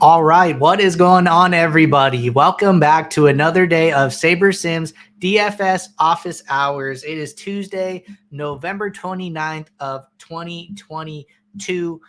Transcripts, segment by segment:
All right, what is going on, everybody? Welcome back to another day of SaberSim's DFS office hours. It is Tuesday, November 29th of 2022.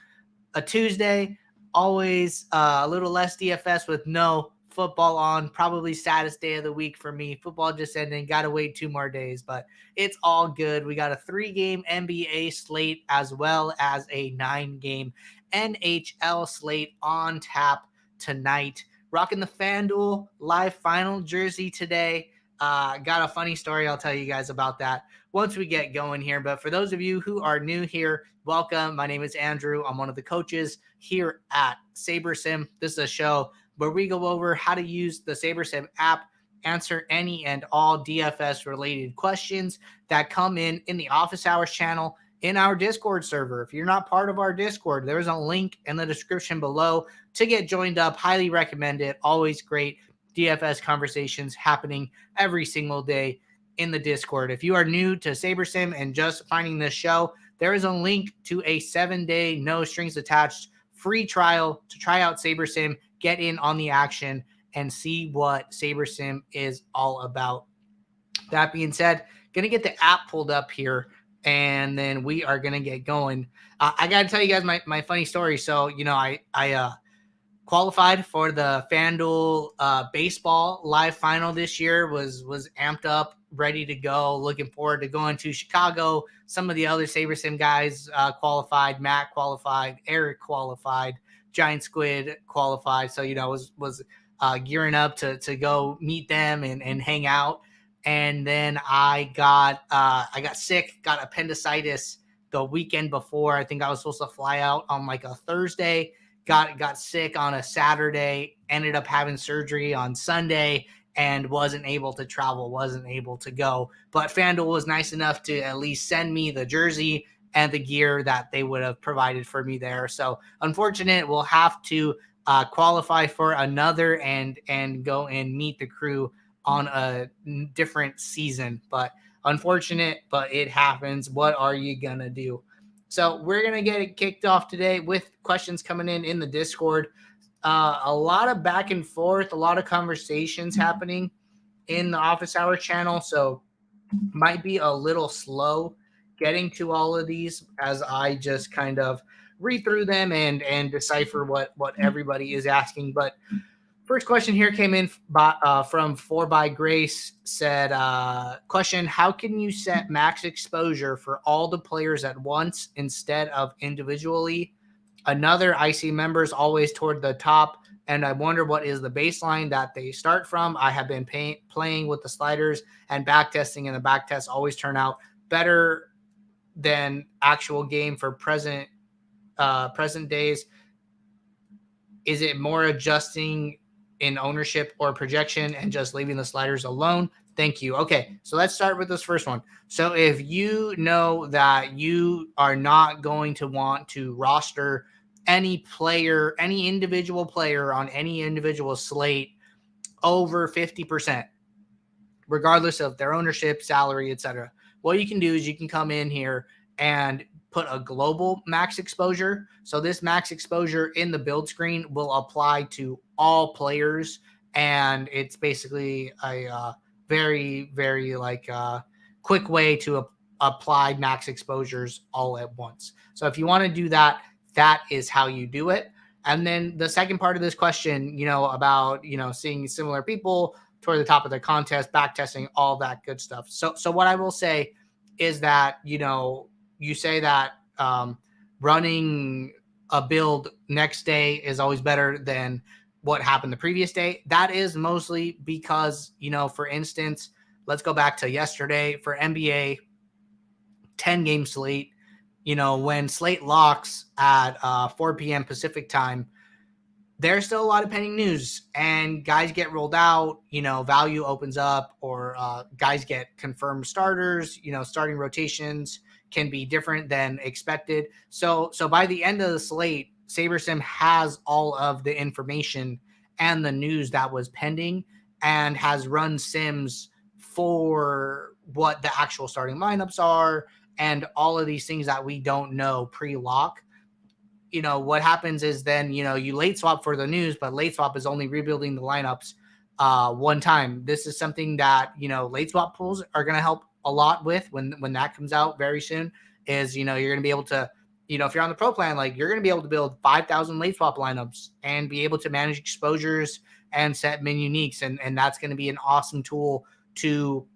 A Tuesday, always a little less DFS with no football on. Probably saddest day of the week for me. Football just ended. Got to wait 2 more days, but it's all good. We got a 3-game NBA slate as well as a 9-game NHL slate on tap tonight. Rocking the FanDuel live final jersey today. Got a funny story. I'll tell you guys about that once we get going here. But for those of you who are new here, welcome. My name is Andrew. I'm one of the coaches here at SaberSim. This is a show where we go over how to use the SaberSim app, answer any and all DFS related questions that come in the office hours channel in our Discord server. If you're not part of our Discord, there's a link in the description below to get joined up. Highly recommend it. Always great DFS conversations happening every single day in the Discord. If you are new to SaberSim and just finding this show, there is a link to a 7-day, no strings attached, free trial to try out SaberSim, get in on the action, and see what SaberSim is all about. That being said, going to get the app pulled up here, and then we are going to get going. I got to tell you guys my funny story. So, I qualified for the FanDuel baseball live final this year, was amped up, ready to go, looking forward to going to Chicago. Some of the other SaberSim guys qualified. Matt qualified. Eric qualified. Giant Squid qualified. So, was gearing up to go meet them and hang out. And then I got sick, got appendicitis the weekend before. I think I was supposed to fly out on like a Thursday. Got sick on a Saturday, ended up having surgery on Sunday, and wasn't able to travel, wasn't able to go. But FanDuel was nice enough to at least send me the jersey and the gear that they would have provided for me there. So unfortunate, we'll have to qualify for another and go and meet the crew on a different season. But unfortunate, but it happens. What are you going to do? So we're going to get it kicked off today with questions coming in the Discord. A lot of back and forth, a lot of conversations happening in the office hour channel. So might be a little slow getting to all of these as I just kind of read through them and decipher what everybody is asking. But first question here came in from 4 by Grace. Said, question, how can you set max exposure for all the players at once instead of individually? Another, I see members always toward the top, and I wonder what is the baseline that they start from. I have been playing with the sliders and backtesting, and the backtests always turn out better than actual game for present days. Is it more adjusting in ownership or projection and just leaving the sliders alone? Thank you. Okay, so let's start with this first one. So if you know that you are not going to want to roster any player, any individual player on any individual slate over 50%, regardless of their ownership, salary, etc., what you can do is you can come in here and put a global max exposure. So this max exposure in the build screen will apply to all players, and it's basically a very, very quick way to apply max exposures all at once. So if you want to do that, that is how you do it. And then the second part of this question, about seeing similar people toward the top of the contest, back testing, all that good stuff. So what I will say is that you say that running a build next day is always better than what happened the previous day. That is mostly because, for instance, let's go back to yesterday for NBA 10-game slate. When slate locks at 4 p.m. Pacific time, there's still a lot of pending news, and guys get rolled out, value opens up, or guys get confirmed starters, starting rotations can be different than expected. So by the end of the slate, SaberSim has all of the information and the news that was pending and has run sims for what the actual starting lineups are and all of these things that we don't know pre-lock. what happens is then, you late swap for the news, but late swap is only rebuilding the lineups one time. This is something that, late swap pools are going to help a lot with when that comes out very soon is, you're going to be able to, if you're on the pro plan, like you're going to be able to build 5,000 late swap lineups and be able to manage exposures and set min uniques. And that's going to be an awesome tool to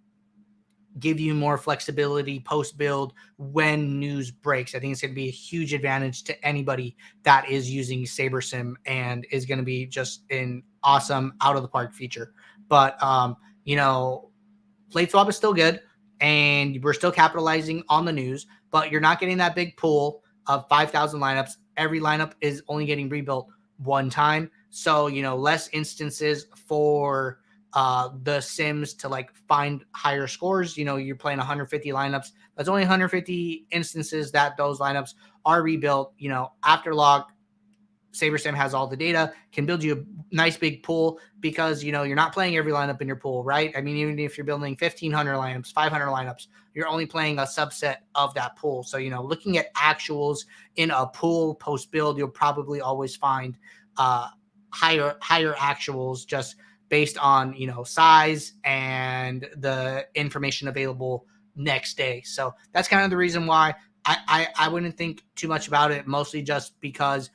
give you more flexibility post build when news breaks. I think it's going to be a huge advantage to anybody that is using SaberSim and is going to be just an awesome out of the park feature. But, late swap is still good and we're still capitalizing on the news, but you're not getting that big pool of 5,000 lineups. Every lineup is only getting rebuilt one time. So, less instances for the sims to like find higher scores. You're playing 150 lineups. That's only 150 instances that those lineups are rebuilt. After lock, SaberSim has all the data, can build you a nice big pool because, you're not playing every lineup in your pool, right? I mean, even if you're building 1,500 lineups, 500 lineups, you're only playing a subset of that pool. So, looking at actuals in a pool post build, you'll probably always find higher actuals just based on, size and the information available next day. So that's kind of the reason why I wouldn't think too much about it, mostly just because,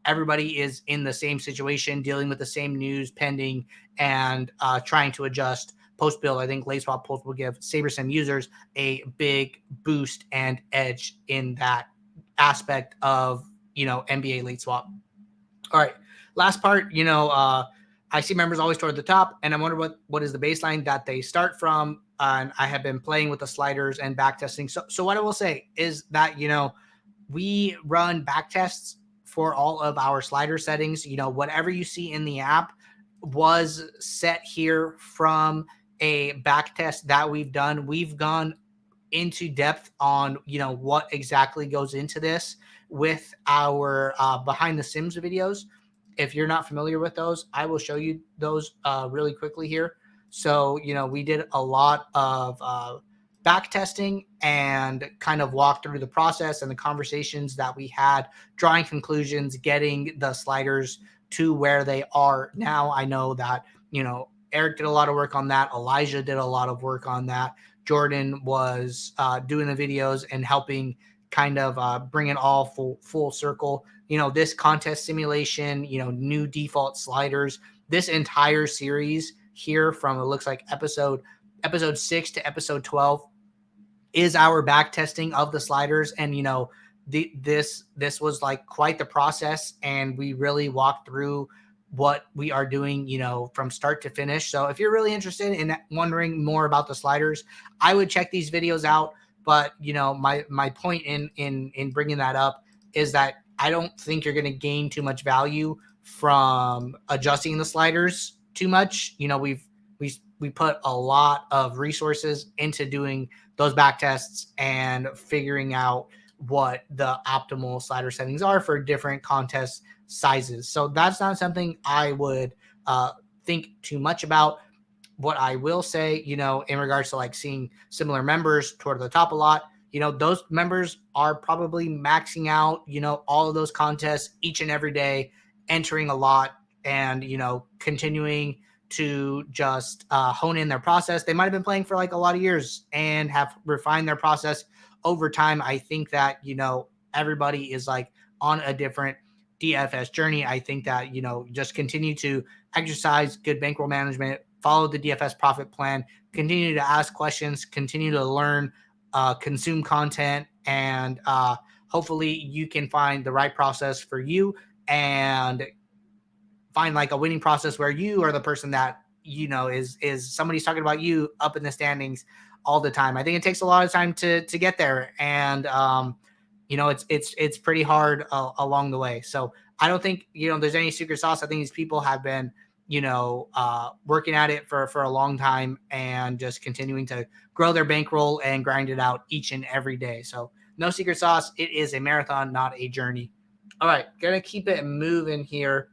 everybody is in the same situation, dealing with the same news pending and trying to adjust post build. I think late swap pools will give SaberSim users a big boost and edge in that aspect of, NBA late swap. All right. Last part, I see members always toward the top, and I wonder what is the baseline that they start from. And I have been playing with the sliders and back testing. So what I will say is that, we run back tests for all of our slider settings. Whatever you see in the app was set here from a back test that we've done. We've gone into depth on, what exactly goes into this with our behind the sims videos. If you're not familiar with those, I will show you those really quickly here. So, we did a lot of back testing and kind of walked through the process and the conversations that we had, drawing conclusions, getting the sliders to where they are now. I know that, Eric did a lot of work on that. Elijah did a lot of work on that. Jordan was doing the videos and helping kind of bring it all full circle. This contest simulation, new default sliders, this entire series here from, it looks like episode 6 to episode 12 is our back testing of the sliders. And, this was like quite the process, and we really walked through what we are doing, from start to finish. So if you're really interested in wondering more about the sliders, I would check these videos out. But, my point in bringing that up is that I don't think you're going to gain too much value from adjusting the sliders too much. We put a lot of resources into doing those back tests and figuring out what the optimal slider settings are for different contest sizes. So that's not something I would think too much about. What I will say, in regards to like seeing similar members toward the top a lot, those members are probably maxing out, all of those contests each and every day, entering a lot and, continuing to just hone in their process. They might've been playing for like a lot of years and have refined their process over time. I think that, everybody is like on a different DFS journey. I think that, just continue to exercise good bankroll management, follow the DFS profit plan, continue to ask questions, continue to learn, consume content, and hopefully you can find the right process for you and find like a winning process where you are the person that, is somebody's talking about you up in the standings all the time. I think it takes a lot of time to get there. And, it's pretty hard along the way. So I don't think, there's any secret sauce. I think these people have been, working at it for a long time and just continuing to grow their bankroll and grind it out each and every day. So no secret sauce. It is a marathon, not a journey. All right. Going to keep it moving here.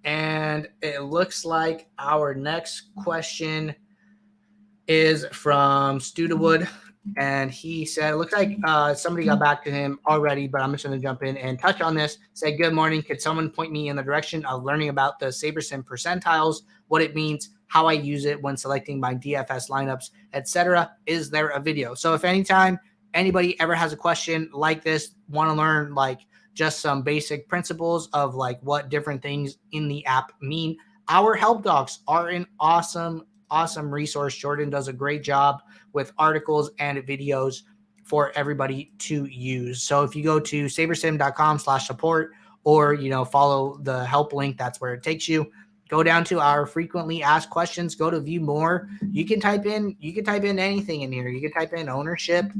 And it looks like our next question is from Studewood. And he said, it looks like somebody got back to him already, but I'm just going to jump in and touch on this. Say, good morning. Could someone point me in the direction of learning about the SaberSim percentiles, what it means, how I use it when selecting my DFS lineups, etc.? Is there a video? So if anytime anybody ever has a question like this, want to learn like just some basic principles of like what different things in the app mean, our help docs are an awesome resource. Jordan does a great job with articles and videos for everybody to use. So if you go to sabersim.com/support, or, follow the help link, that's where it takes you. Go down to our frequently asked questions, go to view more. You can type in anything in here. You can type in ownership,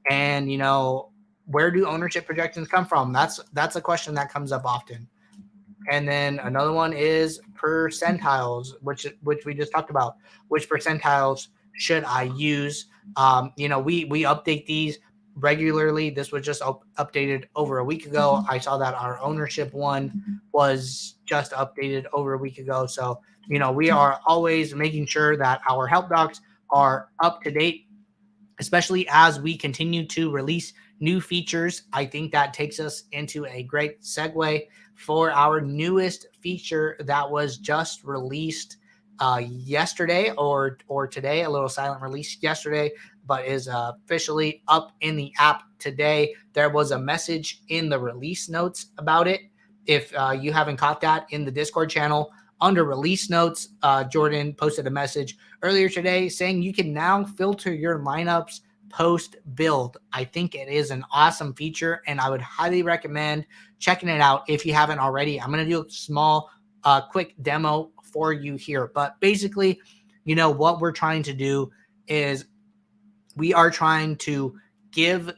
and where do ownership projections come from? That's a question that comes up often. And then another one is percentiles, which we just talked about. Which percentiles should I use? We update these regularly. This was just updated over a week ago. I saw that our ownership one was just updated over a week ago. So, we are always making sure that our help docs are up to date, especially as we continue to release new features. I think that takes us into a great segue for our newest feature that was just released yesterday or today, a little silent release yesterday, but is officially up in the app today. There was a message in the release notes about it. If you haven't caught that in the Discord channel, under release notes, Jordan posted a message earlier today saying you can now filter your lineups post build. I think it is an awesome feature, and I would highly recommend checking it out if you haven't already. I'm going to do a small, quick demo for you here. But basically, what we're trying to do is we are trying to give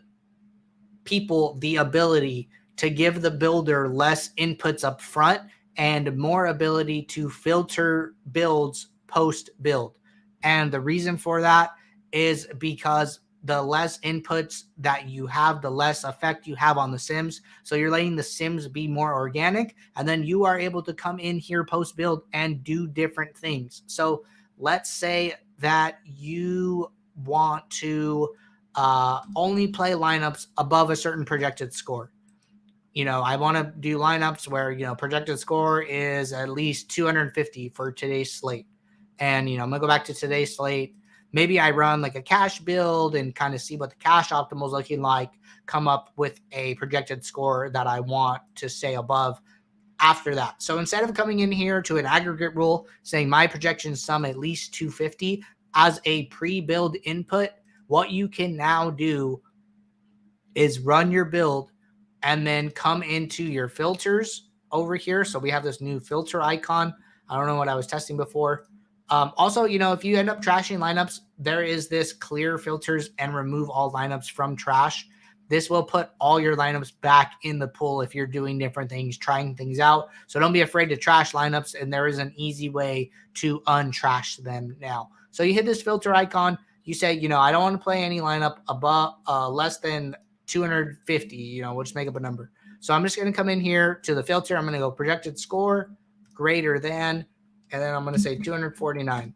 people the ability to give the builder less inputs up front and more ability to filter builds post build. And the reason for that is because the less inputs that you have, the less effect you have on the sims. So you're letting the sims be more organic, and then you are able to come in here post build and do different things. So let's say that you want to only play lineups above a certain projected score. I want to do lineups where, projected score is at least 250 for today's slate. And, I'm going to go back to today's slate. Maybe I run like a cash build and kind of see what the cash optimal is looking like, come up with a projected score that I want to stay above after that. So instead of coming in here to an aggregate rule saying my projection sum at least 250 as a pre-build input, what you can now do is run your build and then come into your filters over here. So we have this new filter icon. I don't know what I was testing before. Also, if you end up trashing lineups, there is this clear filters and remove all lineups from trash. This will put all your lineups back in the pool if you're doing different things, trying things out. So don't be afraid to trash lineups, and there is an easy way to untrash them now. So you hit this filter icon. You say, I don't want to play any lineup above less than 250, we'll just make up a number. So I'm just going to come in here to the filter. I'm going to go projected score greater than, and then I'm going to say 249.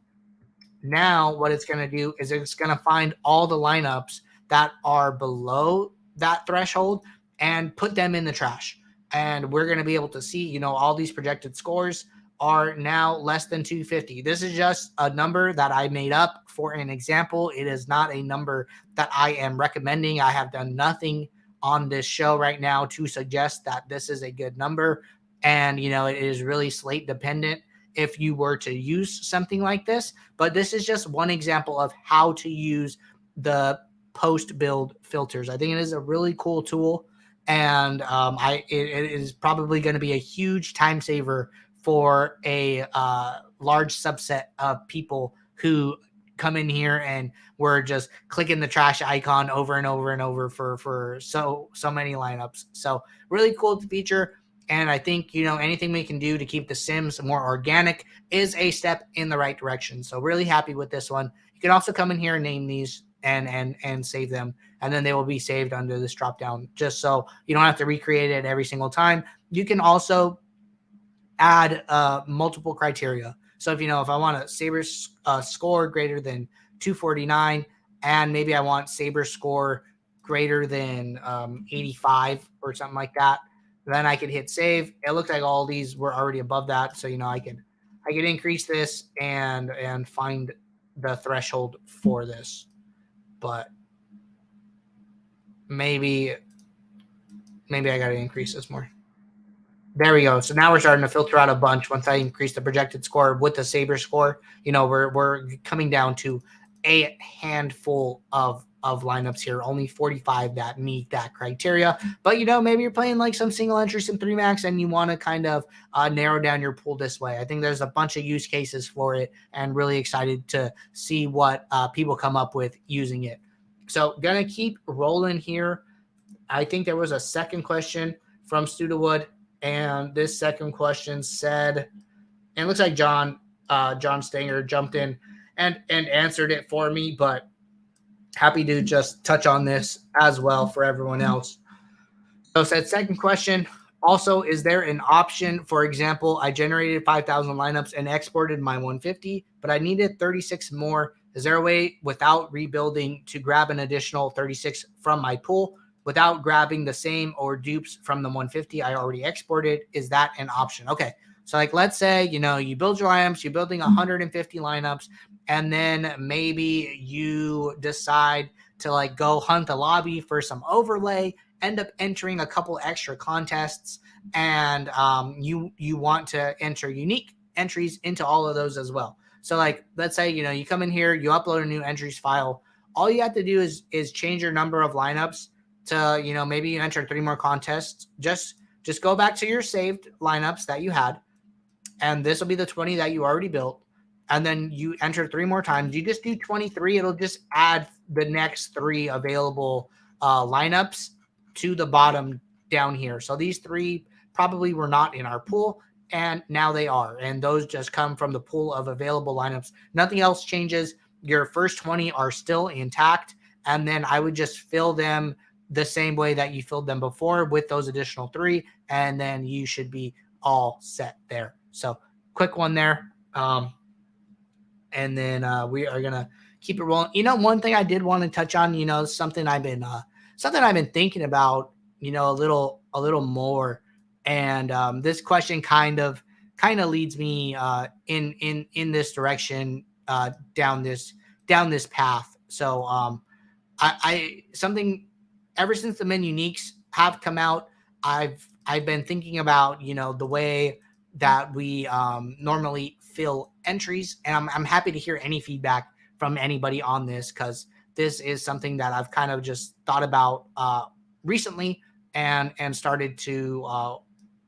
Now what it's going to do is it's going to find all the lineups that are below that threshold and put them in the trash. And we're going to be able to see, all these projected scores are now less than 250. This is just a number that I made up for an example. It is not a number that I am recommending. I have done nothing on this show right now to suggest that this is a good number. And, it is really slate dependent if you were to use something like this. But this is just one example of how to use the post-build filters. I think it is a really cool tool. And it is probably going to be a huge time saver for a large subset of people who come in here and we're just clicking the trash icon over and over and over for so many lineups. So really cool feature. And I think, anything we can do to keep the sims more organic is a step in the right direction. So really happy with this one. You can also come in here and name these and save them. And then they will be saved under this drop down, just so you don't have to recreate it every single time. You can also add multiple criteria. So if I want a Saber score greater than 249, and maybe I want Saber score greater than 85 or something like that. Then I could hit save. It looked like all these were already above that, so I could increase this and find the threshold for this. But maybe I got to increase this more. There we go. So now we're starting to filter out a bunch. Once I increase the projected score with the Saber score, we're coming down to a handful of lineups here. Only 45 that meet that criteria. But maybe you're playing like some single entry Sim 3 Max and you want to kind of narrow down your pool this way. I think there's a bunch of use cases for it, and really excited to see what people come up with using it. So gonna keep rolling here. I think there was a second question from Studewood. And this second question said, and it looks like John Stanger jumped in and answered it for me, but happy to just touch on this as well for everyone else. So it said, second question, also, is there an option, for example, I generated 5,000 lineups and exported my 150, but I needed 36 more. Is there a way without rebuilding to grab an additional 36 from my pool without grabbing the same or dupes from the 150 I already exported? Is that an option? Okay. So like, let's say, you build your lineups, you're building 150 lineups, and then maybe you decide to like go hunt the lobby for some overlay, end up entering a couple extra contests, and you want to enter unique entries into all of those as well. So like, let's say, you come in here, you upload a new entries file. All you have to do is change your number of lineups to, maybe you enter 3 more contests. Just go back to your saved lineups that you had, and this will be the 20 that you already built. And then you enter 3 more times. You just do 23. It'll just add the next 3 available lineups to the bottom down here. So these 3 probably were not in our pool, and now they are. And those just come from the pool of available lineups. Nothing else changes. Your first 20 are still intact, and then I would just fill them the same way that you filled them before with those additional 3, and then you should be all set there. So quick one there. And then we are going to keep it rolling. One thing I did want to touch on, something I've been thinking about, a little more. And this question kind of leads me in this direction, down this path. So I something ever since the min uniques have come out, I've been thinking about, the way that we normally fill entries. And I'm happy to hear any feedback from anybody on this, because this is something that I've kind of just thought about recently and started to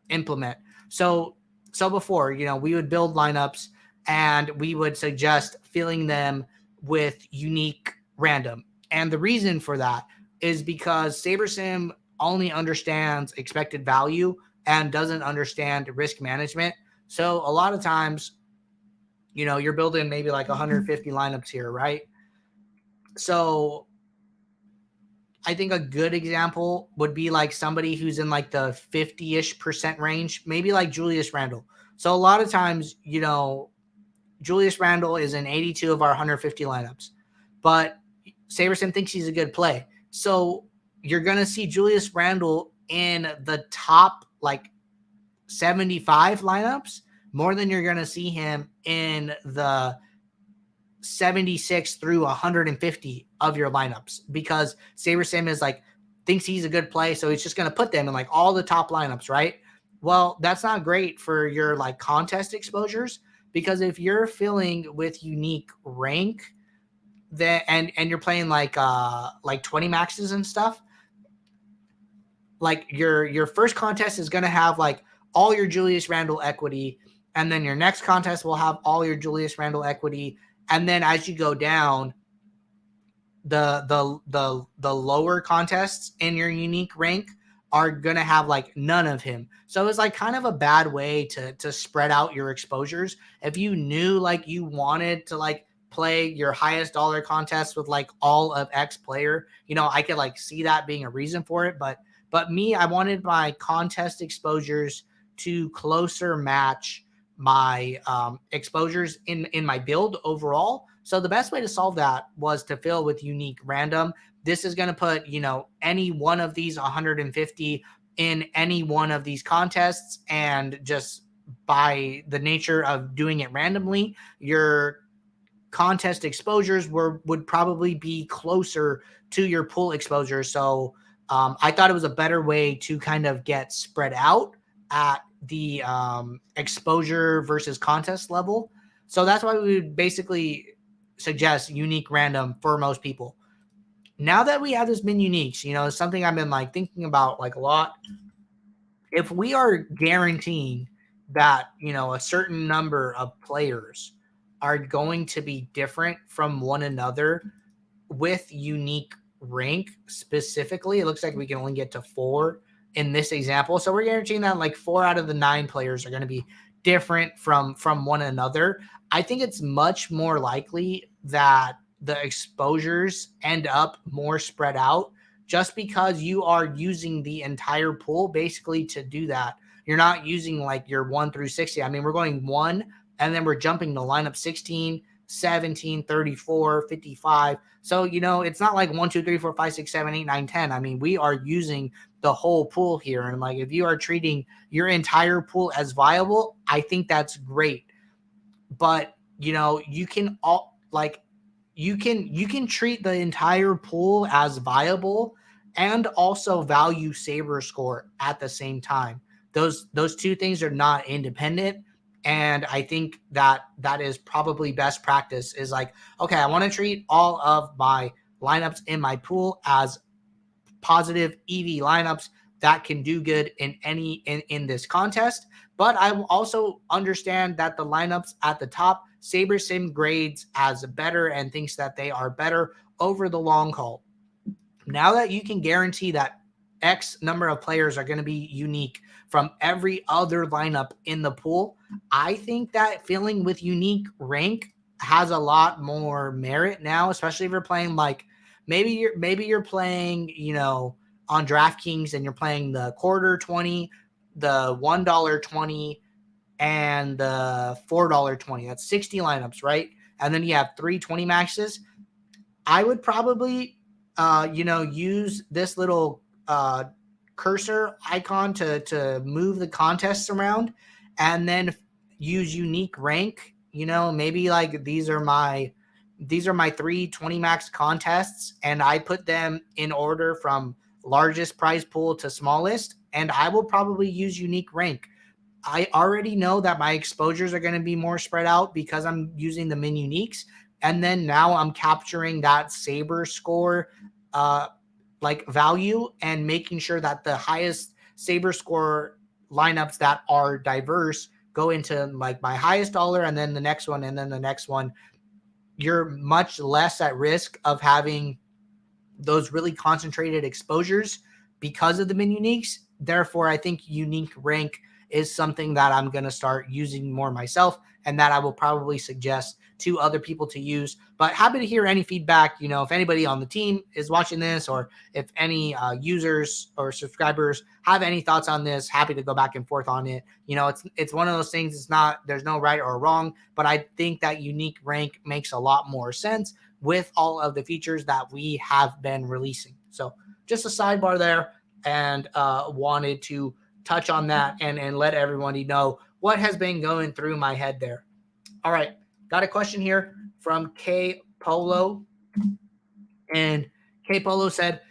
implement. So before, we would build lineups and we would suggest filling them with unique random. And the reason for that is because SaberSim only understands expected value and doesn't understand risk management. So a lot of times, you're building maybe like 150 lineups here, right? So I think a good example would be like somebody who's in like the 50-ish% range, maybe like Julius Randle. So a lot of times, Julius Randle is in 82 of our 150 lineups, but SaberSim thinks he's a good play. So you're going to see Julius Randle in the top like 75 lineups more than you're going to see him in the 76 through 150 of your lineups, because SaberSim is like, thinks he's a good play. So he's just going to put them in like all the top lineups, right? Well, that's not great for your like contest exposures, because if you're filling with unique rank, that and you're playing like 20 maxes and stuff, like your first contest is going to have like all your Julius Randle equity, and then your next contest will have all your Julius Randle equity, and then as you go down, the lower contests in your unique rank are going to have like none of him. So it's like kind of a bad way to spread out your exposures. If you knew like you wanted to like play your highest dollar contest with like all of X player, I could like see that being a reason for it. But me, I wanted my contest exposures to closer match my exposures in my build overall. So the best way to solve that was to fill with unique random. This is going to put, any one of these 150 in any one of these contests, and just by the nature of doing it randomly, your contest exposures would probably be closer to your pool exposure. So I thought it was a better way to kind of get spread out at the exposure versus contest level. So that's why we would basically suggest unique random for most people. Now that we have this min uniques, it's something I've been like thinking about like a lot. If we are guaranteeing that, a certain number of players are going to be different from one another with unique rank specifically, it looks like we can only get to 4 in this example. So we're guaranteeing that like 4 out of the 9 players are going to be different from one another. I think it's much more likely that the exposures end up more spread out, just because you are using the entire pool basically to do that. You're not using like your 1 through 60. I mean, we're going 1 and then we're jumping to lineup 16, 17, 34, 55. So, it's not like 1, 2, 3, 4, 5, 6, 7, 8, 9, 10. I mean, we are using the whole pool here. And like, if you are treating your entire pool as viable, I think that's great. But, you can all like, you can treat the entire pool as viable and also value Saber score at the same time. Those two things are not independent. And I think that is probably best practice is like, okay, I want to treat all of my lineups in my pool as positive EV lineups that can do good in this contest. But I also understand that the lineups at the top, SaberSim grades as better and thinks that they are better over the long haul. Now that you can guarantee that X number of players are going to be unique from every other lineup in the pool, I think that filling with unique rank has a lot more merit now, especially if you're playing like maybe you're playing, on DraftKings and you're playing the quarter 20, the $1 20, and the $4 20. That's 60 lineups, right? And then you have 320 maxes. I would probably use this little cursor icon to move the contests around, and then use unique rank. Maybe like these are my 320 max contests, and I put them in order from largest prize pool to smallest, and I will probably use unique rank. I already know that my exposures are going to be more spread out because I'm using the min uniques. And then now I'm capturing that Saber score like value and making sure that the highest Saber score lineups that are diverse go into like my highest dollar, and then the next one, and then the next one. You're much less at risk of having those really concentrated exposures because of the min uniques. Therefore, I think unique rank is something that I'm going to start using more myself, and that I will probably suggest to other people to use. But happy to hear any feedback. If anybody on the team is watching this, or if any users or subscribers have any thoughts on this, happy to go back and forth on it. It's one of those things. There's no right or wrong, but I think that unique rank makes a lot more sense with all of the features that we have been releasing. So just a sidebar there, and wanted to touch on that and let everybody know what has been going through my head there. All right. Got a question here from K Polo. And K Polo said,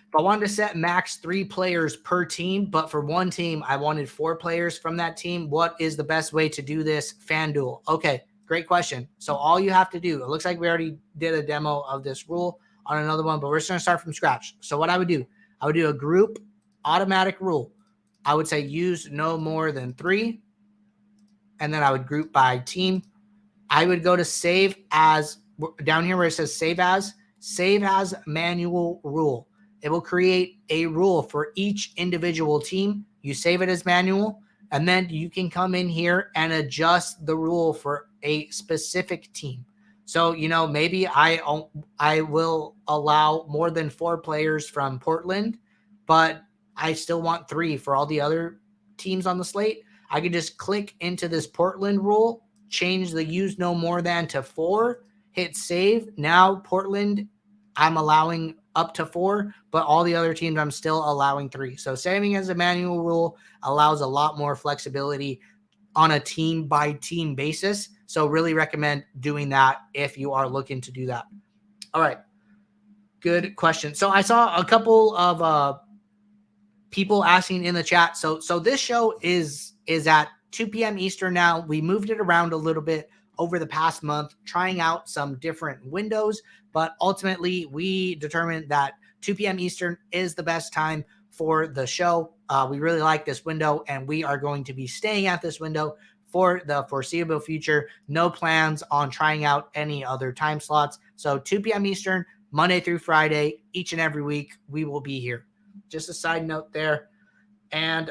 if I wanted to set max 3 players per team, but for one team, I wanted 4 players from that team, what is the best way to do this? FanDuel. Okay. Great question. So all you have to do, it looks like we already did a demo of this rule on another one, but we're just going to start from scratch. So what I would do a group automatic rule. I would say use no more than 3. And then I would group by team. I would go to save as, down here where it says save as manual rule. It will create a rule for each individual team. You save it as manual, and then you can come in here and adjust the rule for a specific team. So, maybe I will allow more than 4 players from Portland, but I still want 3 for all the other teams on the slate. I can just click into this Portland rule, change the use no more than to 4, hit save. Now Portland, I'm allowing up to 4, but all the other teams I'm still allowing 3. So saving as a manual rule allows a lot more flexibility on a team by team basis. So really recommend doing that if you are looking to do that. All right. Good question. So I saw a couple of people asking in the chat. So this show is at 2 p.m. Eastern now. We moved it around a little bit over the past month, trying out some different windows, but ultimately we determined that 2 p.m. Eastern is the best time for the show. We really like this window, and we are going to be staying at this window for the foreseeable future. No plans on trying out any other time slots. So 2 p.m. Eastern, Monday through Friday, each and every week, we will be here. Just a side note there. And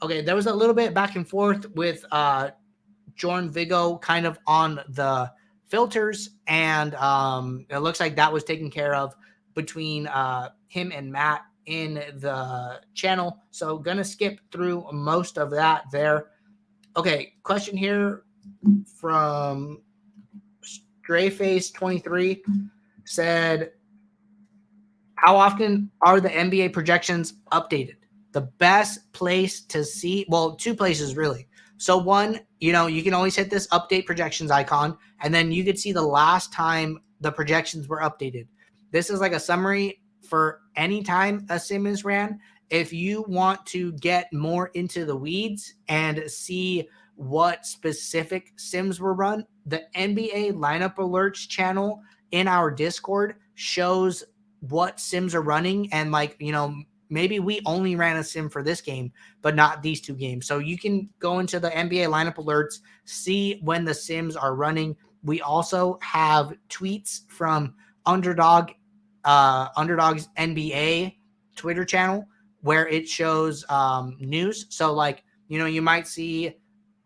okay, there was a little bit back and forth with Jordan Vigo kind of on the filters, and it looks like that was taken care of between him and Matt in the channel. So gonna skip through most of that there. Okay, question here from Strayface23 said, how often are the NBA projections updated? The best place to see, well, 2 places really. So one, you can always hit this update projections icon, and then you could see the last time the projections were updated. This is like a summary for any time a sim is ran. If you want to get more into the weeds and see what specific sims were run, the NBA lineup alerts channel in our Discord shows what sims are running, and maybe we only ran a sim for this game but not these 2 games. So you can go into the NBA lineup alerts, see when the sims are running. We also have tweets from Underdog's NBA Twitter channel where it shows news. So you might see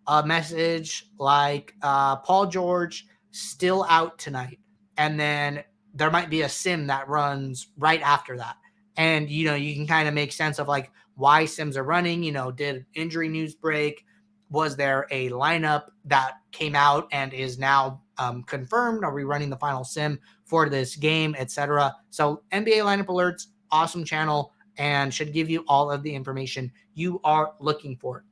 a message like Paul George still out tonight, and then there might be a sim that runs right after that. And, you can kind of make sense of why sims are running. Did injury news break? Was there a lineup that came out and is now confirmed? Are we running the final sim for this game, etc.? So NBA lineup alerts, awesome channel, and should give you all of the information you are looking for.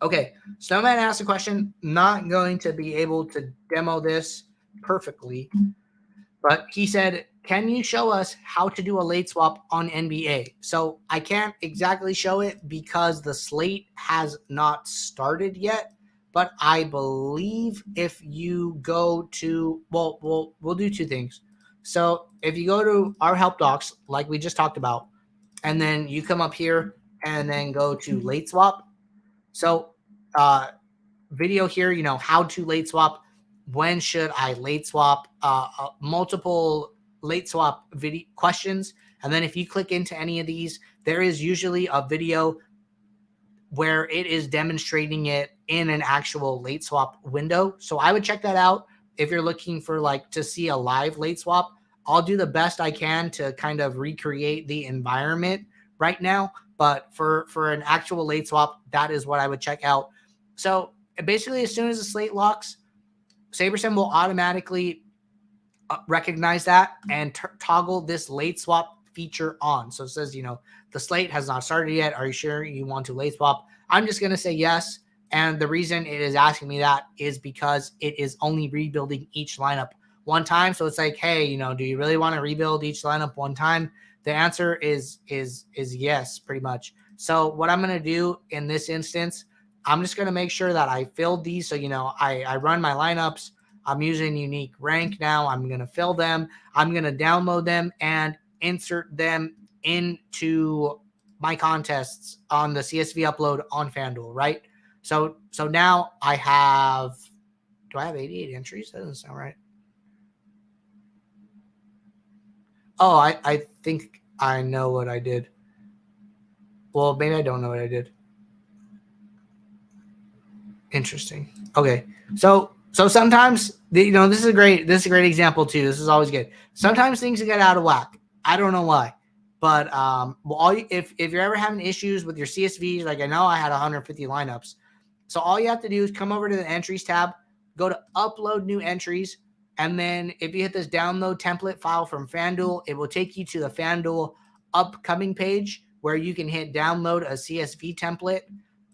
Okay, Snowman asked a question. Not going to be able to demo this perfectly, but he said, can you show us how to do a late swap on NBA? So I can't exactly show it because the slate has not started yet, but I believe if you go to, we'll do 2 things. So if you go to our help docs, like we just talked about, and then you come up here and then go to late swap. So video here, how to late swap. When should I late swap? Multiple late swap video questions. And then if you click into any of these, there is usually a video where it is demonstrating it in an actual late swap window. So I would check that out if you're looking for to see a live late swap. I'll do the best I can to kind of recreate the environment right now. But for an actual late swap, that is what I would check out. So basically, as soon as the slate locks, SaberSim will automatically recognize that and toggle this late swap feature on. So it says, the slate has not started yet. Are you sure you want to late swap? I'm just going to say yes. And the reason it is asking me that is because it is only rebuilding each lineup one time. So it's like, hey, do you really want to rebuild each lineup one time? The answer is yes, pretty much. So what I'm going to do in this instance, I'm just going to make sure that I filled these. So, I run my lineups. I'm using unique rank now. I'm going to fill them. I'm going to download them and insert them into my contests on the CSV upload on FanDuel, right? So now I have, do I have 88 entries? That doesn't sound right. Oh, I think I know what I did. Well, maybe I don't know what I did. Interesting. Okay. So sometimes this is a great example too. This is always good. Sometimes things get out of whack. I don't know why. But if you're ever having issues with your CSVs, like I know I had 150 lineups. So all you have to do is come over to the entries tab, go to upload new entries. And then if you hit this download template file from FanDuel, it will take you to the FanDuel upcoming page where you can hit download a CSV template.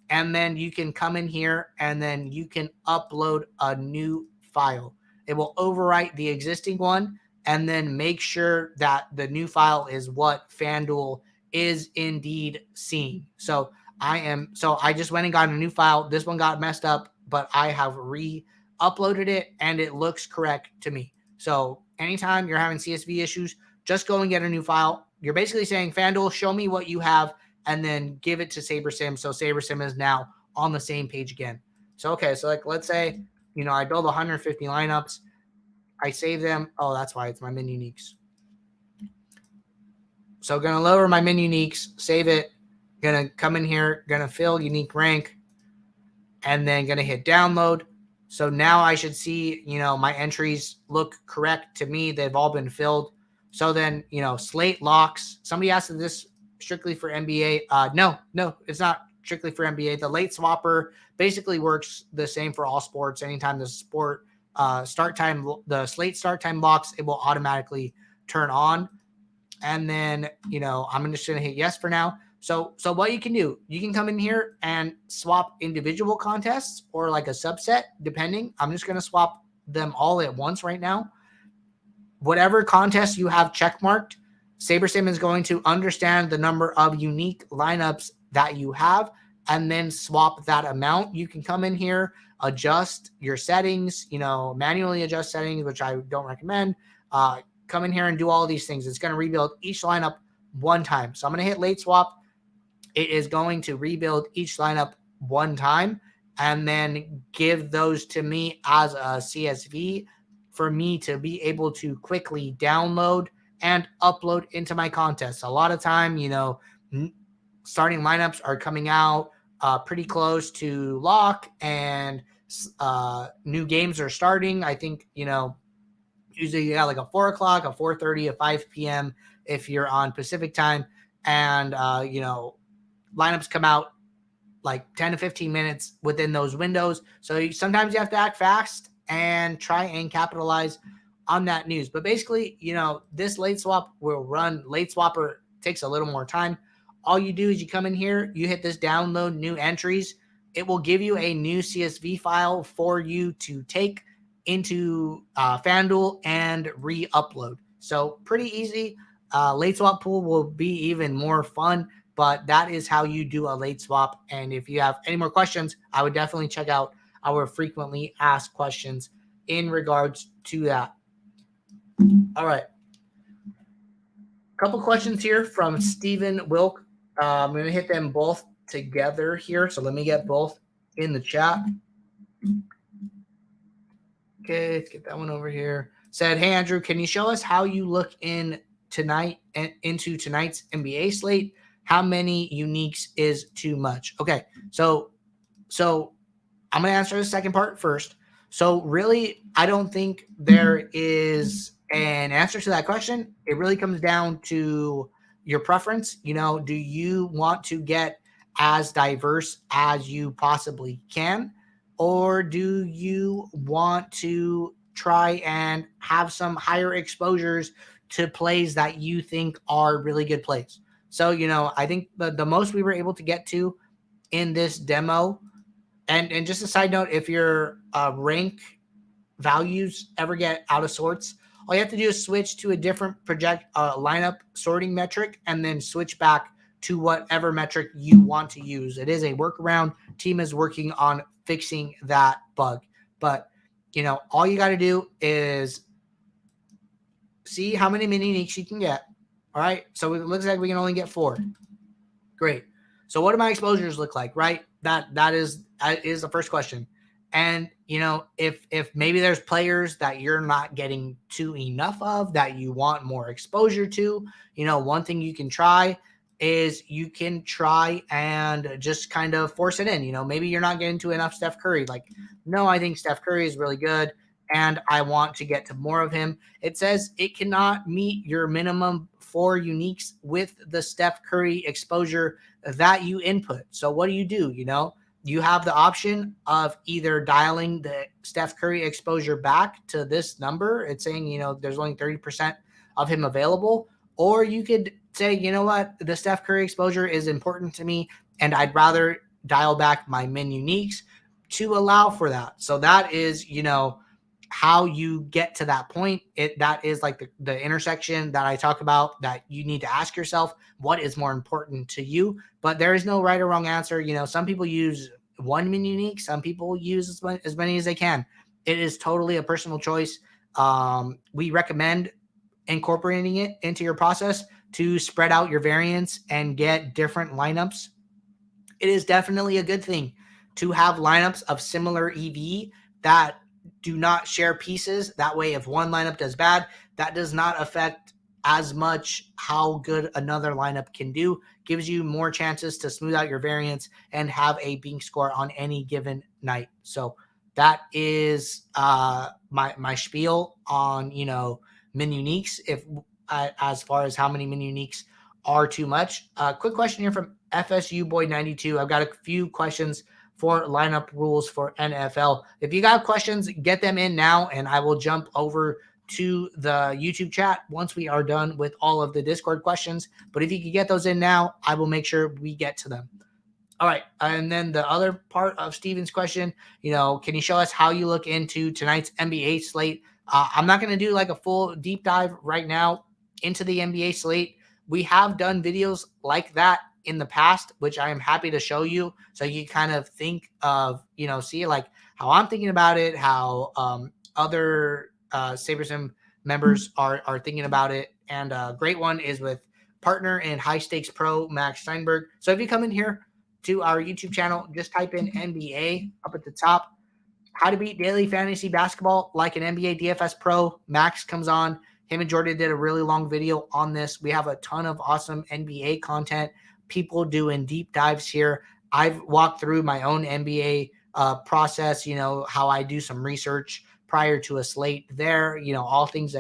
And then you can come in here and then you can upload a new file. It will overwrite the existing one and then make sure that the new file is what FanDuel is indeed seeing. So I just went and got a new file. This one got messed up, but I have uploaded it and it looks correct to me. So anytime you're having CSV issues, just go and get a new file. You're basically saying, FanDuel, show me what you have, and then give it to SaberSim. So SaberSim is now on the same page again. So, okay. So like, let's say, I build 150 lineups. I save them. Oh, that's why it's my min uniques. So going to lower my min uniques, save it. Going to come in here, going to fill unique rank, and then going to hit download. So now I should see, my entries look correct to me. They've all been filled. So then, slate locks. Somebody asked if this strictly for NBA. No, it's not strictly for NBA. The late swapper basically works the same for all sports. Anytime the sport start time, the slate start time locks, it will automatically turn on. And then, I'm just going to hit yes for now. So what you can do, you can come in here and swap individual contests or like a subset, depending. I'm just going to swap them all at once right now. Whatever contest you have checkmarked, SaberSim is going to understand the number of unique lineups that you have and then swap that amount. You can come in here, adjust your settings, manually adjust settings, which I don't recommend. Come in here and do all of these things. It's going to rebuild each lineup one time. So I'm going to hit late swap. It is going to rebuild each lineup one time and then give those to me as a CSV for me to be able to quickly download and upload into my contests. A lot of time, starting lineups are coming out pretty close to lock, and new games are starting. I think, usually you got like a 4 o'clock, a 4:30, a 5 p.m. if you're on Pacific time. And, lineups come out like 10 to 15 minutes within those windows. So sometimes you have to act fast and try and capitalize on that news. But basically, this late swap will run. Late swapper takes a little more time. All you do is you come in here, you hit this download new entries. It will give you a new CSV file for you to take into FanDuel and re-upload. So pretty easy. Late swap pool will be even more fun, but that is how you do a late swap. And if you have any more questions, I would definitely check out our frequently asked questions in regards to that. All right. Couple questions here from Stephen Wilk. I'm going to hit them both together here. So let me get both in the chat. Okay, let's get that one over here. Said, hey, Andrew, can you show us how you look into tonight's NBA slate? How many uniques is too much? Okay, so I'm going to answer the second part first. So really, I don't think there is an answer to that question. It really comes down to your preference. Do you want to get as diverse as you possibly can? Or do you want to try and have some higher exposures to plays that you think are really good plays? So, I think the most we were able to get to in this demo, and just a side note, if your rank values ever get out of sorts, all you have to do is switch to a different lineup sorting metric and then switch back to whatever metric you want to use. It is a workaround. Team is working on fixing that bug. But, all you got to do is see how many mini uniques you can get. All right. So it looks like we can only get 4. Great. So what do my exposures look like? Right. That is the first question. And, if maybe there's players that you're not getting to enough of that you want more exposure to, one thing you can try is you can try and just kind of force it in. Maybe you're not getting to enough Steph Curry. Like, no, I think Steph Curry is really good and I want to get to more of him. It says it cannot meet your minimum 4 uniques with the Steph Curry exposure that you input. So what do? you have the option of either dialing the Steph Curry exposure back to this number. It's saying, there's only 30% of him available. Or you could say, you know what, the Steph Curry exposure is important to me, and I'd rather dial back my min uniques to allow for that. So that is, how you get to that point. That is like the intersection that I talk about, that you need to ask yourself, what is more important to you? But there is no right or wrong answer. Some people use one min unique, some people use as many as they can. It is totally a personal choice. We recommend incorporating it into your process to spread out your variance and get different lineups. It is definitely a good thing to have lineups of similar EV that do not share pieces. That way, if one lineup does bad, that does not affect as much how good another lineup can do. Gives you more chances to smooth out your variance and have a bink score on any given night. So that is my spiel on min uniques. If as far as how many min uniques are too much. Quick question here from FSU Boy 92. I've got a few questions for lineup rules for NFL. If you got questions, get them in now, and I will jump over to the YouTube chat once we are done with all of the Discord questions. But if you can get those in now, I will make sure we get to them. All right. And then the other part of Steven's question, can you show us how you look into tonight's NBA slate? I'm not going to do like a full deep dive right now into the NBA slate. We have done videos like that in the past, which I am happy to show you. So you kind of think of, see like how I'm thinking about it, how other SaberSim members are thinking about it. And a great one is with partner and high stakes pro Max Steinberg. So if you come in here to our YouTube channel, just type in NBA up at the top. How to beat daily fantasy basketball like an NBA DFS pro. Max comes on. Him and Jordan did a really long video on this. We have a ton of awesome NBA content. People doing deep dives here. I've walked through my own NBA process, how I do some research prior to a slate there, all things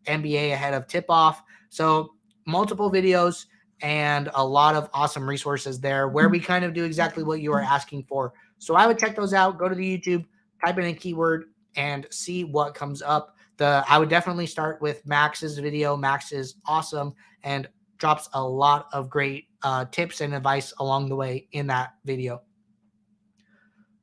NBA ahead of tip-off. So multiple videos and a lot of awesome resources there where we kind of do exactly what you are asking for. So I would check those out. Go to the YouTube, type in a keyword, and see what comes up. I would definitely start with Max's video. Max is awesome and drops a lot of great tips and advice along the way in that video.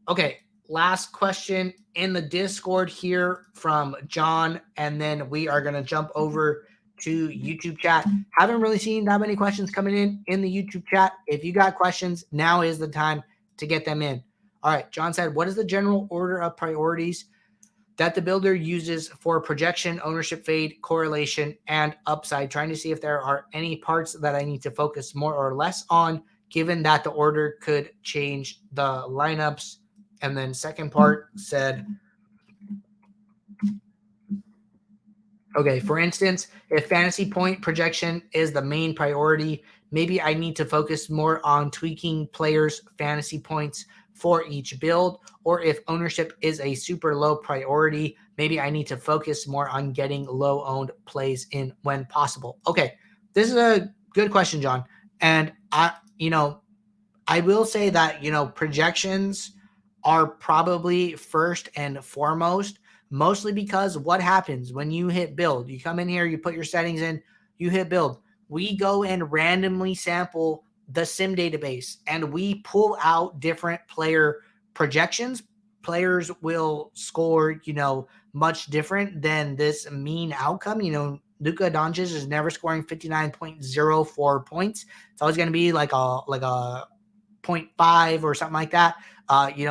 Okay, last question in the Discord here from John, and then we are going to jump over to YouTube chat. Haven't really seen that many questions coming in the YouTube chat. If you got questions, now is the time to get them in. All right, John said, what is the general order of priorities that the builder uses for projection, ownership fade, correlation, and upside? Trying to see if there are any parts that I need to focus more or less on, given that the order could change the lineups. And then second part said, okay, for instance, if fantasy point projection is the main priority, maybe I need to focus more on tweaking players' fantasy points for each build. Or if ownership is a super low priority, maybe I need to focus more on getting low owned plays in when possible. Okay, this is a good question, John. And I will say that, projections are probably first and foremost, mostly because what happens when you hit build? You come in here, you put your settings in, you hit build. We go and randomly sample the sim database and we pull out different player projections. Players will score, much different than this mean outcome. Luka Doncic is never scoring 59.04 points. It's always going to be like a 0.5 or something like that.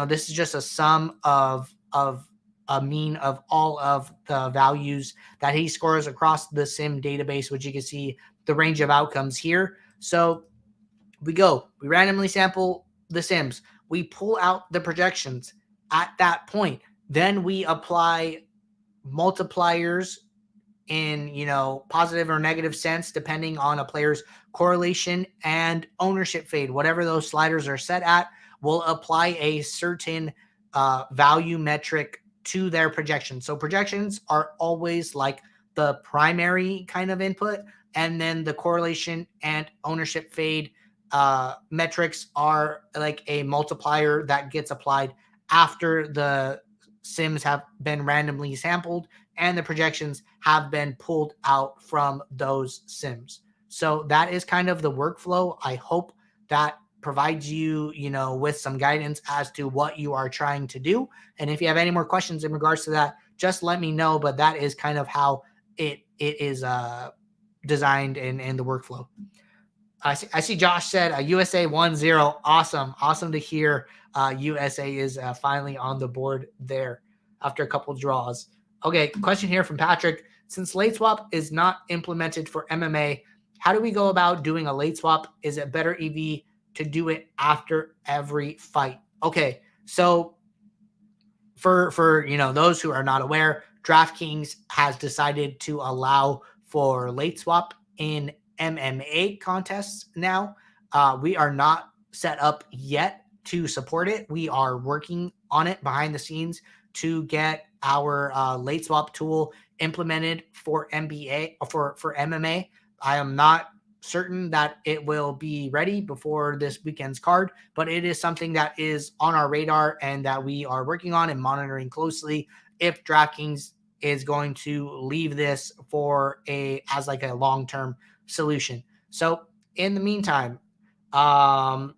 This is just a sum of a mean of all of the values that he scores across the sim database, which you can see the range of outcomes here. So we randomly sample the sims. We pull out the projections at that point. Then we apply multipliers in, positive or negative sense, depending on a player's correlation and ownership fade. Whatever those sliders are set at, we'll apply a certain value metric to their projection. So projections are always like the primary kind of input, and then the correlation and ownership fade metrics are like a multiplier that gets applied after the sims have been randomly sampled and the projections have been pulled out from those sims. So that is kind of the workflow. I hope that provides you, with some guidance as to what you are trying to do. And if you have any more questions in regards to that, just let me know. But that is kind of how it is designed in the workflow. I see Josh said USA 1-0. Awesome to hear. USA is finally on the board there after a couple draws. Okay, question here from Patrick. Since late swap is not implemented for MMA, how do we go about doing a late swap? Is it better EV to do it after every fight? Okay, so for those who are not aware, DraftKings has decided to allow for late swap in MMA contests now. We are not set up yet to support it. We are working on it behind the scenes to get our late swap tool implemented for NBA for MMA. I am not certain that it will be ready before this weekend's card, but it is something that is on our radar and that we are working on and monitoring closely if DraftKings is going to leave this as like a long-term solution. So in the meantime, how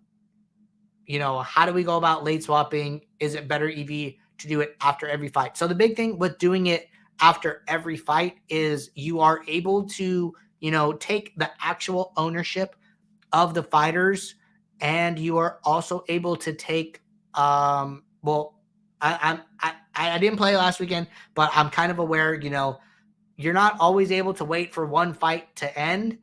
do we go about late swapping? Is it better EV to do it after every fight? So the big thing with doing it after every fight is you are able to, take the actual ownership of the fighters, and you are also able to take, I didn't play last weekend, but I'm kind of aware, you're not always able to wait for one fight to end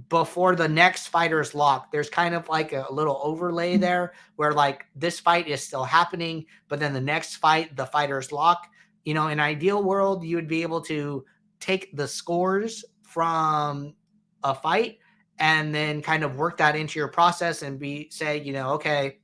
before the next fighter's locked. There's kind of like a little overlay there where like this fight is still happening, but then the next fight, the fighter's locked. In an ideal world, you would be able to take the scores from a fight and then kind of work that into your process and say, okay,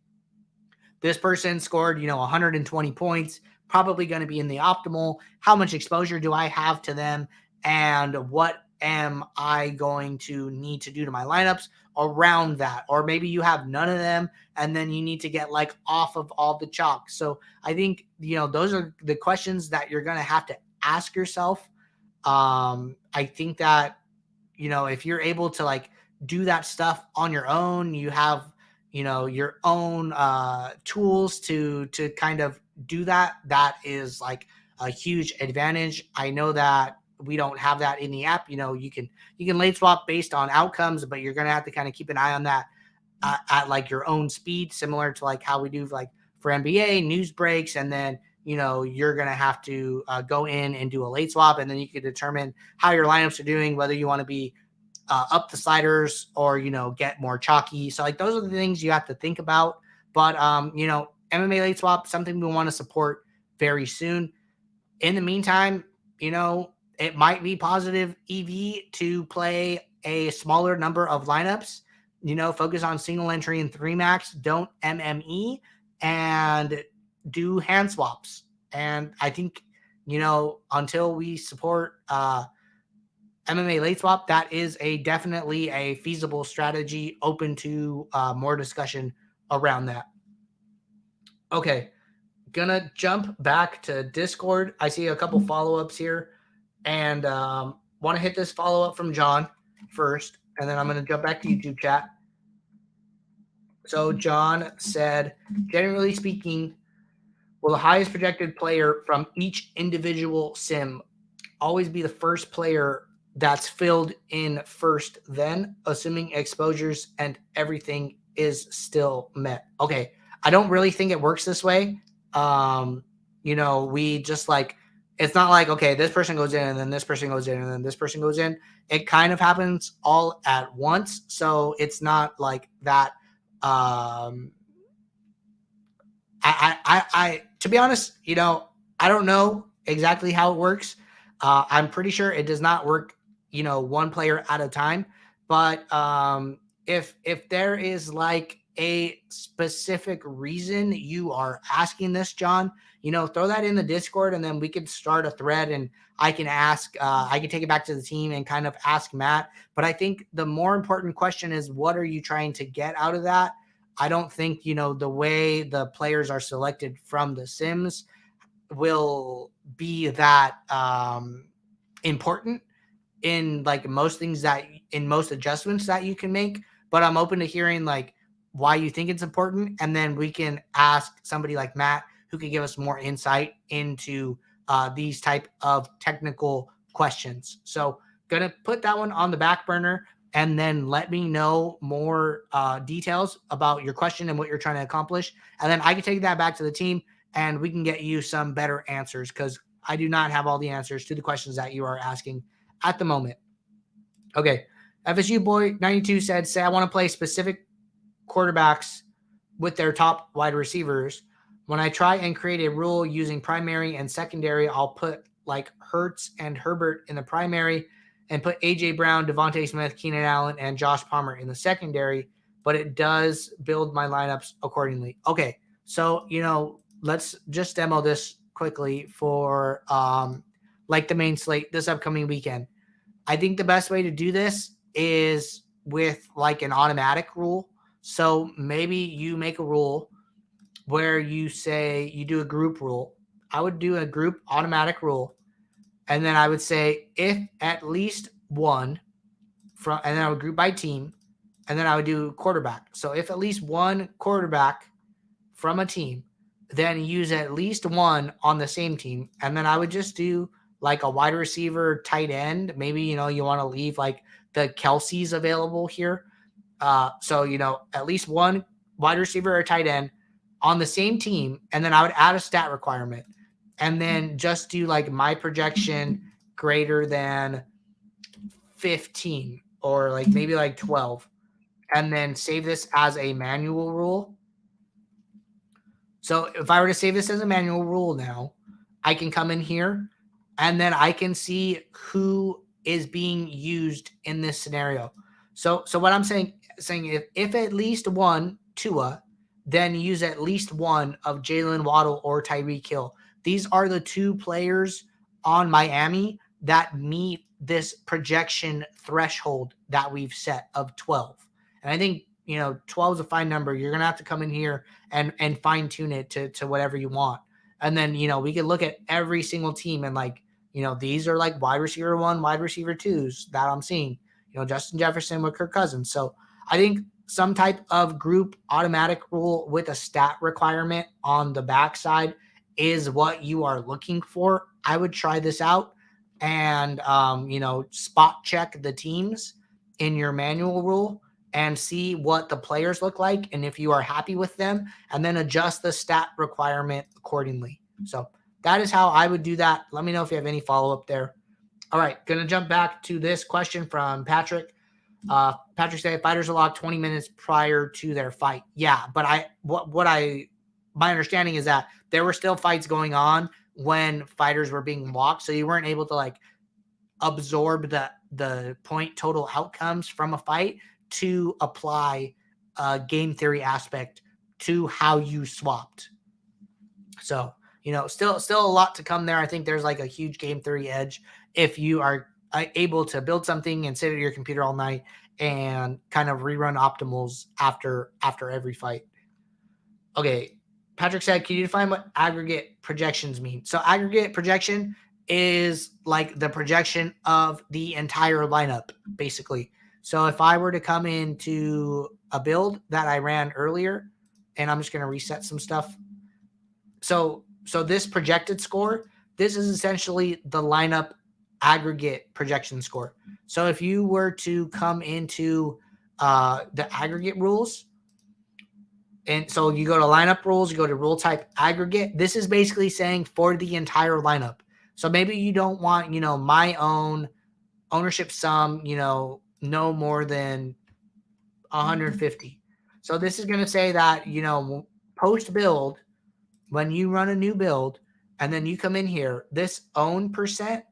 this person scored, 120 points, probably going to be in the optimal. How much exposure do I have to them? And what am I going to need to do to my lineups around that? Or maybe you have none of them and then you need to get like off of all the chalk. So I think, those are the questions that you're going to have to ask yourself. I think that, if you're able to like do that stuff on your own, you have, your own tools to kind of do that. That is like a huge advantage. I know that we don't have that in the app. You can late swap based on outcomes, but you're going to have to kind of keep an eye on that at like your own speed, similar to like how we do like for NBA news breaks. And then, you're going to have to go in and do a late swap, and then you can determine how your lineups are doing, whether you want to be up the sliders or, get more chalky. So like those are the things you have to think about. But, MMA late swap, something we want to support very soon. In the meantime, it might be positive EV to play a smaller number of lineups, focus on single entry and 3 max, don't MME, and do hand swaps. And I think, until we support MMA late swap, that is definitely a feasible strategy, open to more discussion around that. Okay. Gonna jump back to Discord. I see a couple follow-ups here, and want to hit this follow-up from John first, and then I'm going to jump back to YouTube chat. So John said, generally speaking, will the highest projected player from each individual sim always be the first player that's filled in first, then, assuming exposures and everything is still met? Okay, I don't really think it works this way. We just like, it's not like, okay, this person goes in and then this person goes in and then this person goes in. It kind of happens all at once. So it's not like that. To be honest, I don't know exactly how it works. I'm pretty sure it does not work, one player at a time. But if there is like a specific reason you are asking this, John, throw that in the Discord, and then we could start a thread, and I can ask, I can take it back to the team and kind of ask Matt. But I think the more important question is, what are you trying to get out of that? I don't think, the way the players are selected from the Sims will be that important in like most things in most adjustments that you can make. But I'm open to hearing like why you think it's important. And then we can ask somebody like Matt who can give us more insight into these type of technical questions. So going to put that one on the back burner, and then let me know more details about your question and what you're trying to accomplish. And then I can take that back to the team and we can get you some better answers, because I do not have all the answers to the questions that you are asking at the moment. Okay. FSU Boy 92 said, say I want to play specific quarterbacks with their top wide receivers. When I try and create a rule using primary and secondary, I'll put like Hurts and Herbert in the primary and put A.J. Brown, Devontae Smith, Keenan Allen, and Josh Palmer in the secondary, but it does build my lineups accordingly. Okay, so, let's just demo this quickly for like the main slate this upcoming weekend. I think the best way to do this is with like an automatic rule. So maybe you make a rule where you say you do a group rule. I would do a group automatic rule. And then I would say if at least one and then I would group by team, and then I would do quarterback. So if at least one quarterback from a team, then use at least one on the same team. And then I would just do like a wide receiver, tight end. Maybe, you want to leave like the Kelce's available here. So, at least one wide receiver or tight end on the same team. And then I would add a stat requirement, and then just do like my projection greater than 15 or like maybe like 12, and then save this as a manual rule. So if I were to save this as a manual rule now, I can come in here and then I can see who is being used in this scenario. So what I'm saying if at least one Tua, then use at least one of Jalen Waddle or Tyreek Hill. These are the two players on Miami that meet this projection threshold that we've set of 12. And I think, 12 is a fine number. You're going to have to come in here and fine tune it to whatever you want. And then, we can look at every single team and like, these are like wide receiver 1, wide receiver 2s that I'm seeing, Justin Jefferson with Kirk Cousins. So I think some type of group automatic rule with a stat requirement on the backside is what you are looking for. I would try this out and, spot check the teams in your manual rule and see what the players look like and if you are happy with them, and then adjust the stat requirement accordingly. So that is how I would do that. Let me know if you have any follow-up there. All right, going to jump back to this question from Patrick. Patrick said fighters are locked 20 minutes prior to their fight. Yeah, but my understanding is that there were still fights going on when fighters were being locked, so you weren't able to like absorb the point total outcomes from a fight to apply a game theory aspect to how you swapped. So, still a lot to come there. I think there's like a huge game theory edge if you are able to build something and sit at your computer all night and kind of rerun optimals after every fight. Okay. Patrick said, can you define what aggregate projections mean? So aggregate projection is like the projection of the entire lineup, basically. So if I were to come into a build that I ran earlier, and I'm just going to reset some stuff. So this projected score, this is essentially the lineup aggregate projection score. So if you were to come into the aggregate rules, and so you go to lineup rules, you go to rule type aggregate, this is basically saying for the entire lineup. So maybe you don't want, my own ownership sum, no more than 150. So this is going to say that, post build, when you run a new build and then you come in here, this own percent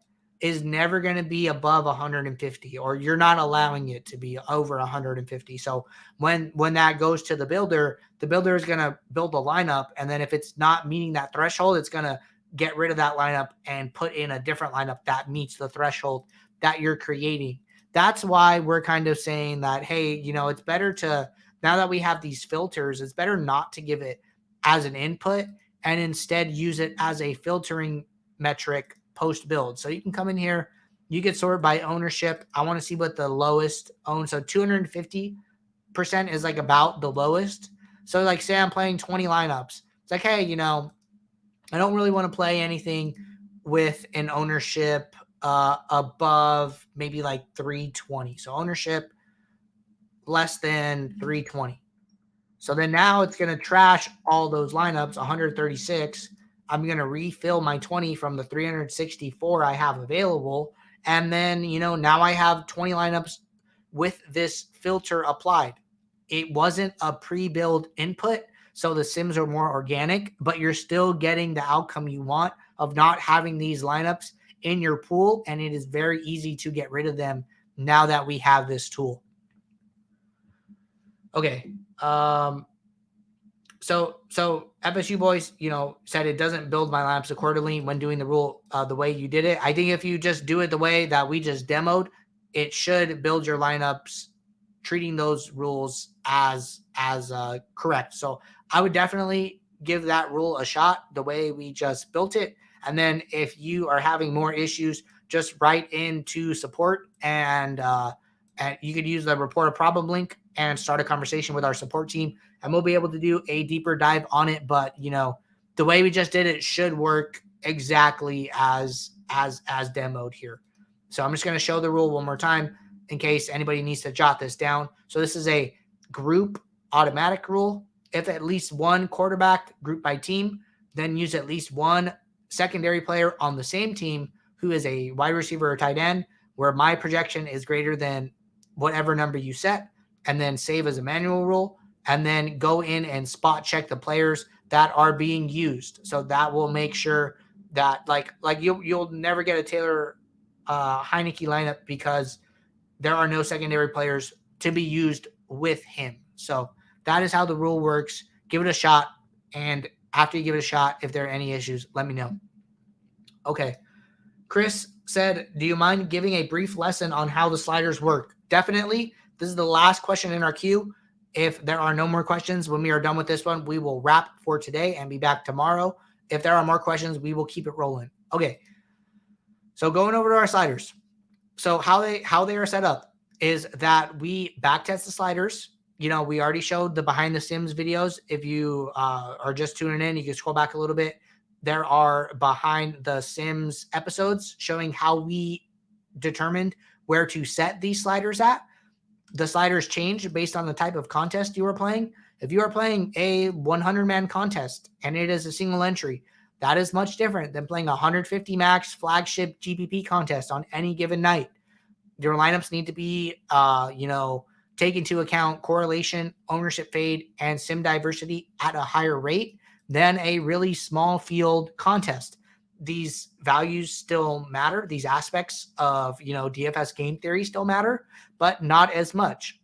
is never going to be above 150, or you're not allowing it to be over 150. So when that goes to the builder is going to build a lineup, and then if it's not meeting that threshold, it's going to get rid of that lineup and put in a different lineup that meets the threshold that you're creating. That's why we're kind of saying that, hey, it's better to, now that we have these filters, it's better not to give it as an input and instead use it as a filtering metric post build. So you can come in here, you get sorted by ownership. I want to see what the lowest owned. So 250% is like about the lowest. So like, say I'm playing 20 lineups. It's like, hey, I don't really want to play anything with an ownership above maybe like 320. So ownership less than 320. So then now it's going to trash all those lineups, 136. I'm going to refill my 20 from the 364 I have available. And then, now I have 20 lineups with this filter applied. It wasn't a pre-build input, so the sims are more organic, but you're still getting the outcome you want of not having these lineups in your pool, and it is very easy to get rid of them now that we have this tool. Okay. So FSU boys, said it doesn't build my lineups accordingly when doing the rule the way you did it. I think if you just do it the way that we just demoed, it should build your lineups, treating those rules as correct. So I would definitely give that rule a shot the way we just built it. And then if you are having more issues, just write into support, and you could use the report a problem link and start a conversation with our support team, and we'll be able to do a deeper dive on it. But the way we just did it should work exactly as demoed here. So I'm just going to show the rule one more time in case anybody needs to jot this down. So this is a group automatic rule. If at least one quarterback group by team, then use at least one secondary player on the same team who is a wide receiver or tight end, where my projection is greater than whatever number you set, and then save as a manual rule, and then go in and spot check the players that are being used. So that will make sure that like you'll never get a Taylor Heineke lineup because there are no secondary players to be used with him. So that is how the rule works. Give it a shot, and after you give it a shot, if there are any issues, let me know. Okay. Chris said, do you mind giving a brief lesson on how the sliders work? Definitely. This is the last question in our queue. If there are no more questions, when we are done with this one, we will wrap for today and be back tomorrow. If there are more questions, we will keep it rolling. Okay. So going over to our sliders. So how they are set up is that we backtest the sliders. We already showed the behind the sims videos. If you are just tuning in, you can scroll back a little bit. There are behind the sims episodes showing how we determined where to set these sliders at. The sliders change based on the type of contest you are playing. If you are playing a 100-man contest and it is a single entry, that is much different than playing a 150 max flagship GPP contest on any given night. Your lineups need to be, take into account correlation, ownership fade, and sim diversity at a higher rate than a really small field contest. These values still matter. These aspects of, DFS game theory still matter, but not as much.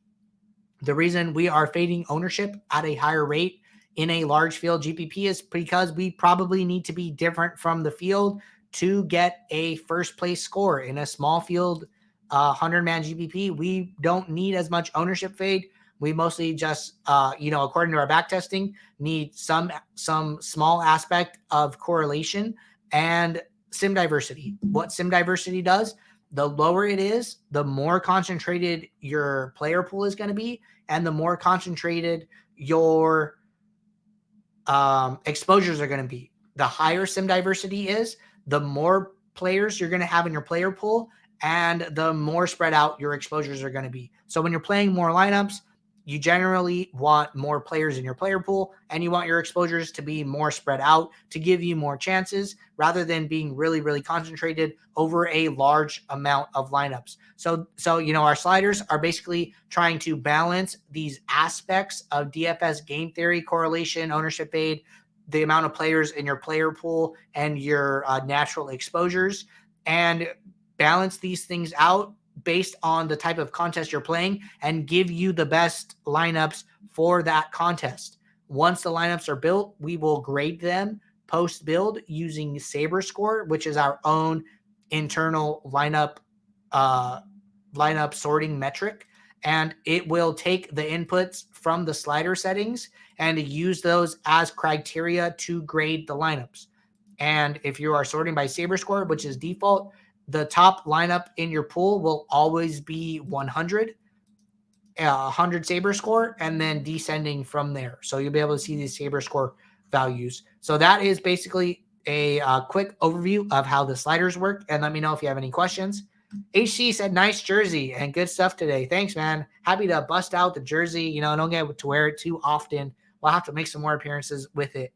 The reason we are fading ownership at a higher rate in a large field GPP is because we probably need to be different from the field to get a first place score. In a small field 100-man GPP, we don't need as much ownership fade. We mostly just, according to our back testing, need some small aspect of correlation and sim diversity. What sim diversity does, the lower it is, the more concentrated your player pool is going to be, and the more concentrated your exposures are going to be. The higher sim diversity is, the more players you're going to have in your player pool, and the more spread out your exposures are going to be. So when you're playing more lineups, you generally want more players in your player pool, and you want your exposures to be more spread out to give you more chances rather than being really, really concentrated over a large amount of lineups. So our sliders are basically trying to balance these aspects of DFS game theory, correlation, ownership fade, the amount of players in your player pool, and your natural exposures. And balance these things out based on the type of contest you're playing and give you the best lineups for that contest. Once the lineups are built, we will grade them post build using SaberScore, which is our own internal lineup sorting metric, and it will take the inputs from the slider settings and use those as criteria to grade the lineups. And if you are sorting by SaberScore, which is default, the top lineup in your pool will always be 100 SaberScore, and then descending from there. So you'll be able to see these SaberScore values. So that is basically a quick overview of how the sliders work. And let me know if you have any questions. HC said, nice jersey and good stuff today. Thanks, man. Happy to bust out the jersey. You know, I don't get to wear it too often. We'll have to make some more appearances with it.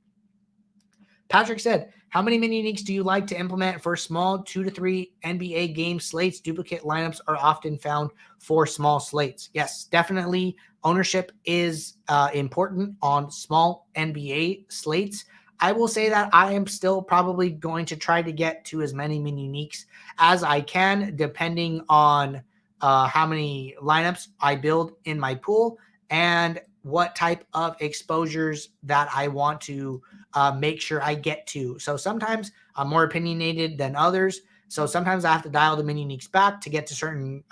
Patrick said, how many mini uniques do you like to implement for small 2 to 3 NBA game slates? Duplicate lineups are often found for small slates. Yes, definitely. Ownership is important on small NBA slates. I will say that I am still probably going to try to get to as many mini uniques as I can, depending on how many lineups I build in my pool and what type of exposures that I want to make sure I get to. So sometimes I'm more opinionated than others. So sometimes I have to dial the mini uniques back to get to certain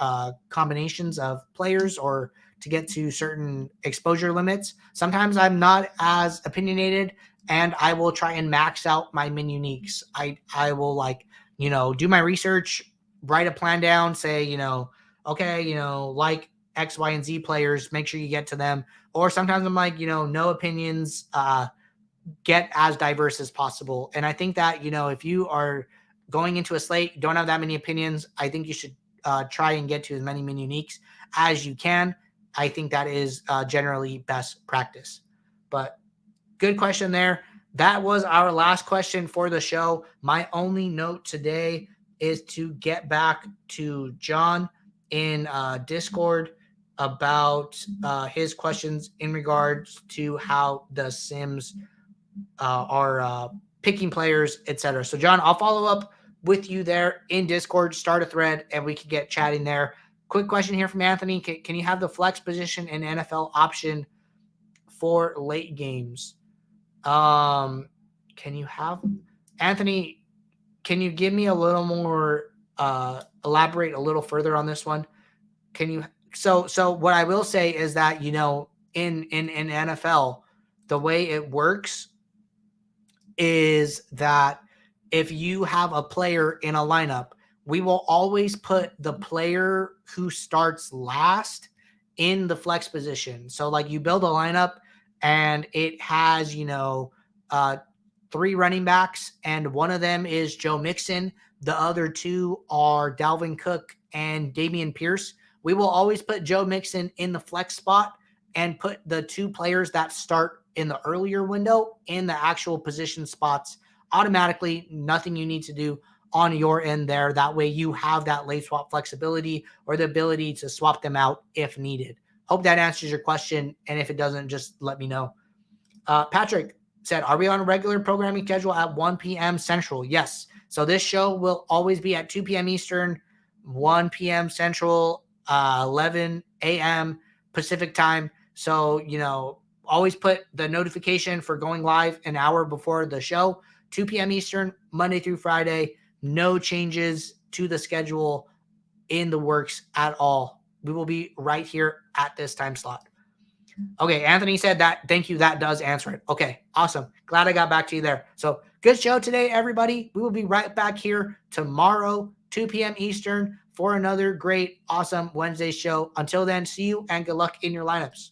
combinations of players or to get to certain exposure limits. Sometimes I'm not as opinionated and I will try and max out my mini uniques. I will do my research, write a plan down, say, okay, like X, Y, and Z players, make sure you get to them. Or sometimes I'm like, no opinions, get as diverse as possible. And I think that, if you are going into a slate, you don't have that many opinions, I think you should try and get to as many mini uniques as you can. I think that is generally best practice. But good question there. That was our last question for the show. My only note today is to get back to John in Discord about his questions in regards to how the Sims are picking players, etc. So, John, I'll follow up with you there in Discord, start a thread, and we can get chatting there. Quick question here from Anthony. Can you have the flex position in NFL option for late games? Can you have Anthony? Can you give me a little more, elaborate a little further on this one? Can you? So what I will say is that, in NFL, the way it works is that if you have a player in a lineup, we will always put the player who starts last in the flex position. So like you build a lineup and it has, 3 running backs, and one of them is Joe Mixon. The other 2 are Dalvin Cook and Dameon Pierce. We will always put Joe Mixon in the flex spot and put the 2 players that start in the earlier window in the actual position spots automatically. Nothing you need to do on your end there. That way you have that late swap flexibility or the ability to swap them out if needed. Hope that answers your question. And if it doesn't, just let me know. Patrick said, are we on a regular programming schedule at 1 p.m. Central? Yes. So this show will always be at 2 p.m. Eastern, 1 p.m. Central, 11 a.m. Pacific time. So, always put the notification for going live an hour before the show, 2 p.m. Eastern, Monday through Friday. No changes to the schedule in the works at all. We will be right here at this time slot. Okay, Anthony said that. Thank you. That does answer it. Okay, awesome. Glad I got back to you there. So good show today, everybody. We will be right back here tomorrow, 2 p.m. Eastern, for another great, awesome Wednesday show. Until then, see you and good luck in your lineups.